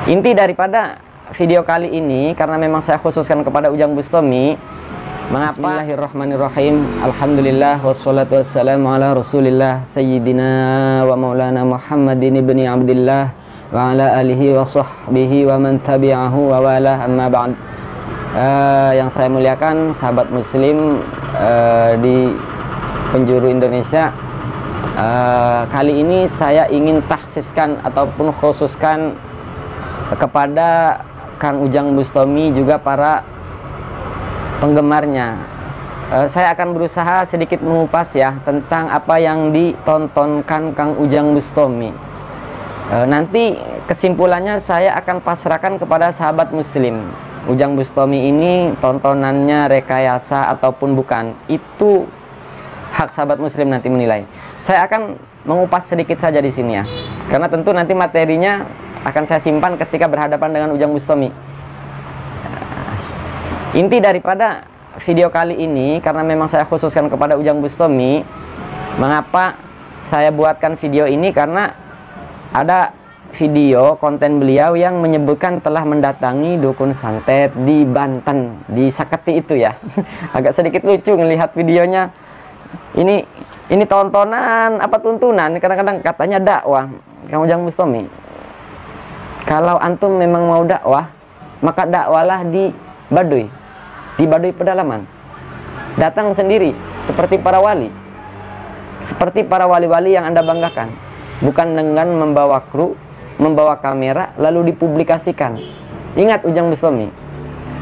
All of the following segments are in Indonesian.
Inti daripada video kali ini, karena memang saya khususkan kepada Ujang Bustami. Mengapa? Bismillahirrahmanirrahim. Alhamdulillah wassalatu wassalamu ala Rasulillah Sayyidina wa Maulana Muhammadin ibni Abdillah wa ala alihi wa sahbihi wa man tabi'ahu wa wala, amma ba'd. Yang saya muliakan sahabat muslim di penjuru Indonesia, kali ini saya ingin taksiskan ataupun khususkan kepada Kang Ujang Bustami juga para penggemarnya. Saya akan berusaha sedikit mengupas ya tentang apa yang ditontonkan Kang Ujang Bustami. Nanti kesimpulannya saya akan pasrahkan kepada sahabat muslim. Ujang Bustami ini tontonannya rekayasa ataupun bukan, itu hak sahabat muslim nanti menilai. Saya akan mengupas sedikit saja di sini ya, karena tentu nanti materinya akan saya simpan ketika berhadapan dengan Ujang Bustami. Inti daripada video kali ini, karena memang saya khususkan kepada Ujang Bustami. Mengapa saya buatkan video ini? Karena ada video konten beliau yang menyebutkan telah mendatangi dukun santet di Banten, di Saketi itu ya. Agak sedikit lucu ngelihat videonya. Ini tontonan apa tuntunan? Kadang-kadang katanya dakwah. Kang Ujang Bustami, kalau antum memang mau dakwah, maka dakwalah di Baduy pedalaman. Datang sendiri seperti para wali, seperti para wali-wali yang Anda banggakan, bukan dengan membawa kru, membawa kamera lalu dipublikasikan. Ingat Ujang Bustami,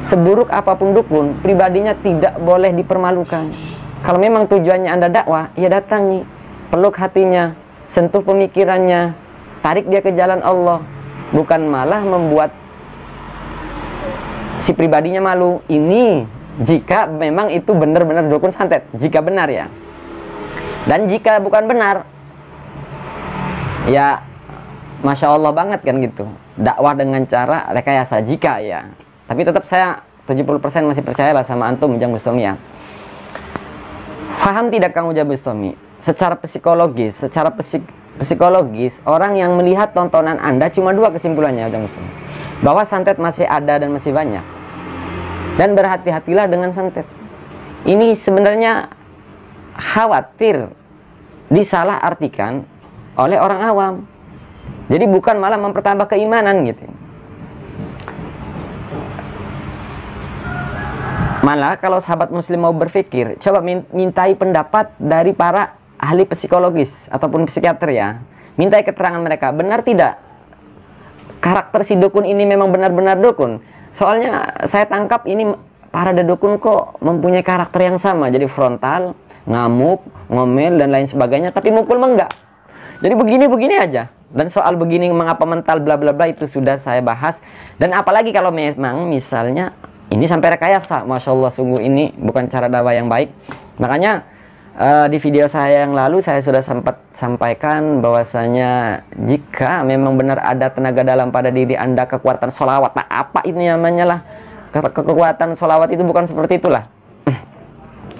seburuk apapun dukun, pribadinya tidak boleh dipermalukan. Kalau memang tujuannya Anda dakwah, ya datangi, peluk hatinya, sentuh pemikirannya, tarik dia ke jalan Allah, bukan malah membuat si pribadinya malu. Ini jika memang itu benar-benar dukun santet, jika benar ya. Dan jika bukan benar, ya Masya Allah banget kan gitu, dakwah dengan cara rekayasa jika ya. Tapi tetap saya 70% masih percayalah sama antum Ujang Bustami ya. Paham tidak Kang Ujang Bustami? Secara psikologis, orang yang melihat tontonan Anda cuma dua kesimpulannya Ujang Bustami, bahwa santet masih ada dan masih banyak, dan berhati-hatilah dengan santet. Ini sebenarnya khawatir disalah artikan oleh orang awam, jadi bukan malah mempertambah keimanan gitu. Malah kalau sahabat muslim mau berpikir, coba mintai pendapat dari para ahli psikologis ataupun psikiater ya. Mintai keterangan mereka, benar tidak karakter si dukun ini memang benar-benar dukun. Soalnya saya tangkap ini para dukun kok mempunyai karakter yang sama. Jadi frontal, ngamuk, ngomel dan lain sebagainya, tapi mukul enggak. Jadi begini-begini aja. Dan soal begini mengapa mental bla bla bla itu sudah saya bahas. Dan apalagi kalau memang misalnya ini sampai rekayasa, Masya Allah, sungguh ini bukan cara dakwah yang baik. Makanya di video saya yang lalu saya sudah sempat sampaikan bahwasanya jika memang benar ada tenaga dalam pada diri Anda, kekuatan sholawat, nah apa ini namanya lah, kekuatan sholawat itu bukan seperti itulah.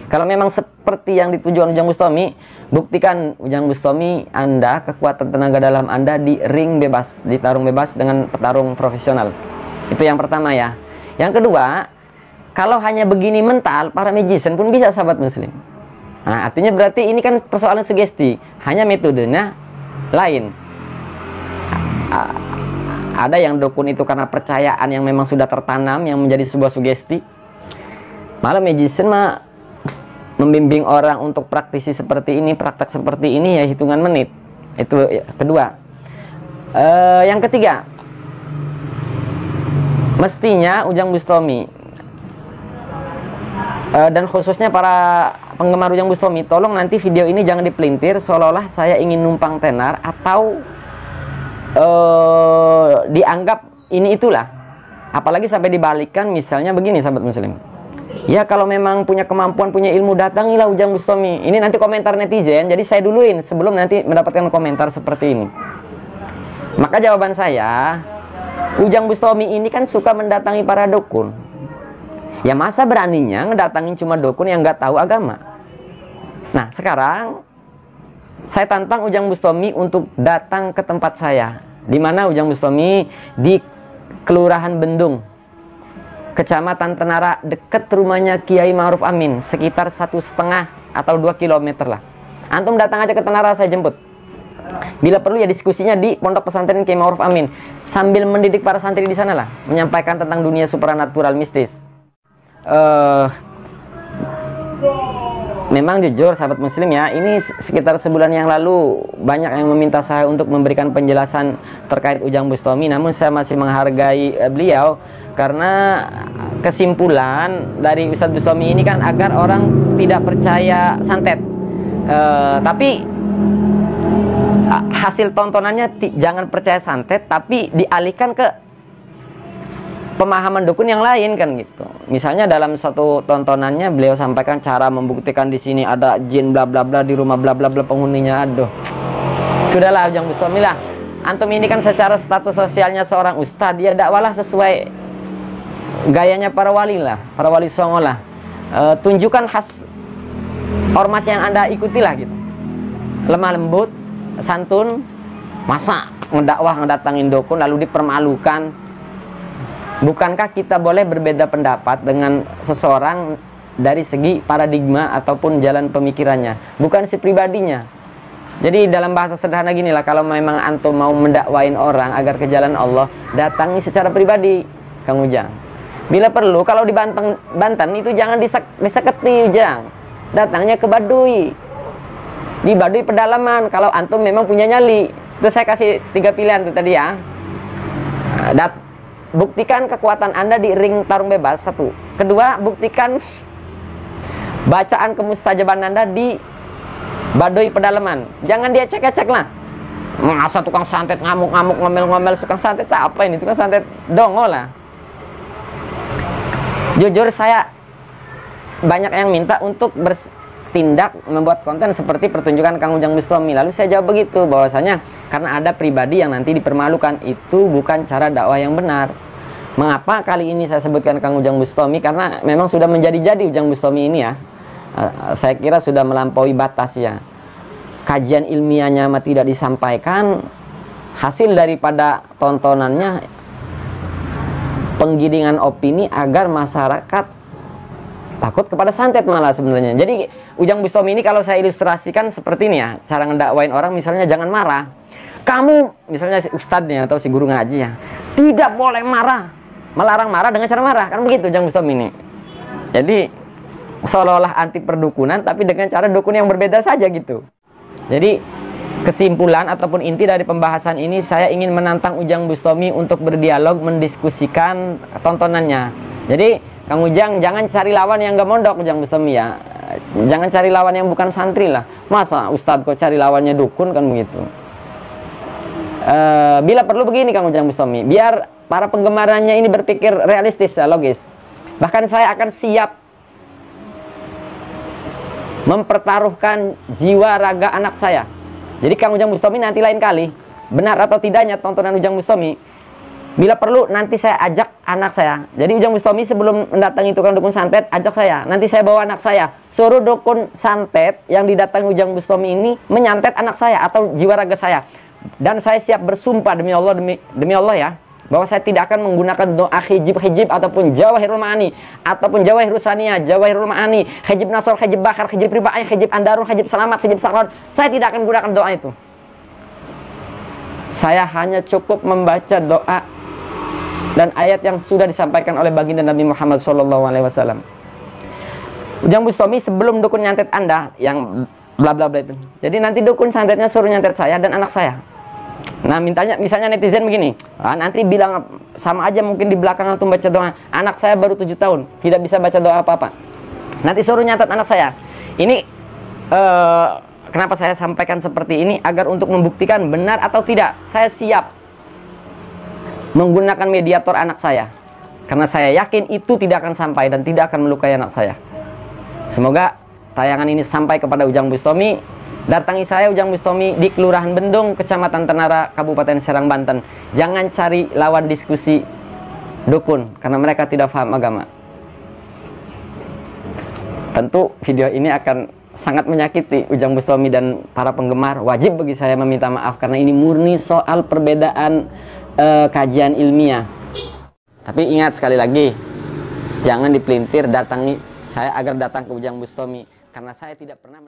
Kalau memang seperti yang ditujukan Ujang Bustami, buktikan Ujang Bustami Anda, kekuatan tenaga dalam Anda di ring bebas, di tarung bebas dengan petarung profesional. Itu yang pertama ya. Yang kedua, kalau hanya begini mental, para magician pun bisa sahabat muslim. Nah, artinya berarti ini kan persoalan sugesti, hanya metodenya lain. Ada yang dukun itu karena percayaan yang memang sudah tertanam, yang menjadi sebuah sugesti. Malah magician mah membimbing orang untuk praktisi seperti ini, praktek seperti ini ya hitungan menit. Itu kedua. Yang ketiga, mestinya Ujang Bustami dan khususnya para penggemar Ujang Bustami, tolong nanti video ini jangan dipelintir seolah-olah saya ingin numpang tenar atau dianggap ini itulah. Apalagi sampai dibalikkan misalnya begini sahabat muslim. Ya kalau memang punya kemampuan, punya ilmu, datangilah Ujang Bustami. Ini nanti komentar netizen, jadi saya duluin sebelum nanti mendapatkan komentar seperti ini. Maka jawaban saya, Ujang Bustami ini kan suka mendatangi para dukun. Ya masa beraninya ngedatangin cuma dukun yang nggak tahu agama. Nah sekarang saya tantang Ujang Bustami untuk datang ke tempat saya, di mana Ujang Bustami di Kelurahan Bendung, Kecamatan Tenara, dekat rumahnya Kiai Ma'ruf Amin, sekitar 1,5 atau 2 kilometer lah. Antum datang aja ke Tenara, saya jemput. Bila perlu ya diskusinya di Pondok Pesantren Kiai Ma'ruf Amin, sambil mendidik para santri di sana lah, menyampaikan tentang dunia supranatural mistis. Memang jujur sahabat muslim ya, ini sekitar sebulan yang lalu banyak yang meminta saya untuk memberikan penjelasan terkait Ujang Bustami, namun saya masih menghargai beliau karena kesimpulan dari Ustadz Bustami ini kan agar orang tidak percaya santet. Tapi hasil tontonannya jangan percaya santet, tapi dialihkan ke pemahaman dukun yang lain kan gitu. Misalnya dalam satu tontonannya beliau sampaikan cara membuktikan di sini ada jin bla bla bla di rumah bla bla bla penghuninya. Aduh, sudahlah Ujang Bustami lah. Antum ini kan secara status sosialnya seorang ustadz, dia dakwalah sesuai gayanya para wali lah, para wali songo lah. Tunjukkan khas ormas yang Anda ikutilah gitu. Lemah lembut, santun, masa ngedakwah ngedatangin dukun lalu dipermalukan. Bukankah kita boleh berbeda pendapat dengan seseorang dari segi paradigma ataupun jalan pemikirannya, bukan si pribadinya. Jadi dalam bahasa sederhana gini lah, kalau memang antum mau mendakwain orang agar ke jalan Allah, datangi secara pribadi, Kang Ujang. Bila perlu, kalau di Banten itu jangan diseketi Ujang, datangnya ke Baduy. Di Baduy pedalaman, kalau antum memang punya nyali. Itu saya kasih 3 pilihan tuh tadi ya. Buktikan kekuatan Anda di ring tarung bebas, 1. Kedua, buktikan bacaan kemustajaban Anda di Baduy pedalaman. Jangan dia cek-cek lah. Masa tukang santet ngamuk-ngamuk, ngomel-ngomel, tukang santet apa ini? Tukang santet dongo lah. Jujur saya banyak yang minta untuk bertindak membuat konten seperti pertunjukan Kang Ujang Bustami. Lalu saya jawab begitu, bahwasanya karena ada pribadi yang nanti dipermalukan, itu bukan cara dakwah yang benar. Mengapa kali ini saya sebutkan Kang Ujang Bustami? Karena memang sudah menjadi-jadi Ujang Bustami ini ya. Saya kira sudah melampaui batas ya. Kajian ilmiahnya tidak disampaikan, hasil daripada tontonannya penggiringan opini agar masyarakat takut kepada santet malah sebenarnya. Jadi Ujang Bustami ini kalau saya ilustrasikan seperti ini ya, cara ngedakwain orang, misalnya jangan marah. Kamu misalnya si ustadznya atau si guru ngaji ya, tidak boleh marah, melarang marah dengan cara marah, kan begitu Ujang Bustami ini. Jadi seolah-olah anti perdukunan tapi dengan cara dukun yang berbeda saja gitu. Jadi kesimpulan ataupun inti dari pembahasan ini, saya ingin menantang Ujang Bustami untuk berdialog, mendiskusikan tontonannya. Jadi Kang Ujang jangan cari lawan yang gak mondok Ujang Bustami ya. Jangan cari lawan yang bukan santri lah. Masa ustadz kok cari lawannya dukun, kan begitu. Bila perlu begini Kang Ujang Bustami, biar para penggemarnya ini berpikir realistis ya, logis. Bahkan saya akan siap mempertaruhkan jiwa raga anak saya. Jadi Kang Ujang Bustami nanti lain kali, benar atau tidaknya tontonan Ujang Bustami, bila perlu nanti saya ajak anak saya. Jadi Ujang Bustami sebelum mendatangi tukang dukun santet, ajak saya. Nanti saya bawa anak saya, suruh dukun santet yang didatangi Ujang Bustami ini menyantet anak saya atau jiwa raga saya. Dan saya siap bersumpah demi Allah, demi Allah ya, bahwa saya tidak akan menggunakan doa hijib ataupun jawahirul ma'ani ataupun jawahirul saniyah, jawahirul ma'ani, hijib nasor, hijib bakar, hijib riba'i, hijib andarun, hijib selamat, hijib sakron. Saya tidak akan menggunakan doa itu. Saya hanya cukup membaca doa dan ayat yang sudah disampaikan oleh baginda Nabi Muhammad SAW. Ujang Bustami sebelum dukun nyantet Anda yang bla bla bla itu, jadi nanti dukun santetnya suruh nyantet saya dan anak saya. Nah mintanya, misalnya netizen begini, nanti bilang sama aja mungkin di belakang antum baca doa, anak saya baru 7 tahun tidak bisa baca doa apa-apa, nanti suruh nyatet anak saya. Ini kenapa saya sampaikan seperti ini, agar untuk membuktikan benar atau tidak saya siap menggunakan mediator anak saya, karena saya yakin itu tidak akan sampai dan tidak akan melukai anak saya. Semoga tayangan ini sampai kepada Ujang Bustami. Datangi saya Ujang Bustami di Kelurahan Bendung, Kecamatan Tenara, Kabupaten Serang, Banten. Jangan cari lawan diskusi dukun karena mereka tidak paham agama. Tentu video ini akan sangat menyakiti Ujang Bustami dan para penggemar. Wajib bagi saya meminta maaf karena ini murni soal perbedaan kajian ilmiah. Tapi ingat sekali lagi, jangan dipelintir datangi saya agar datang ke Ujang Bustami, karena saya tidak pernah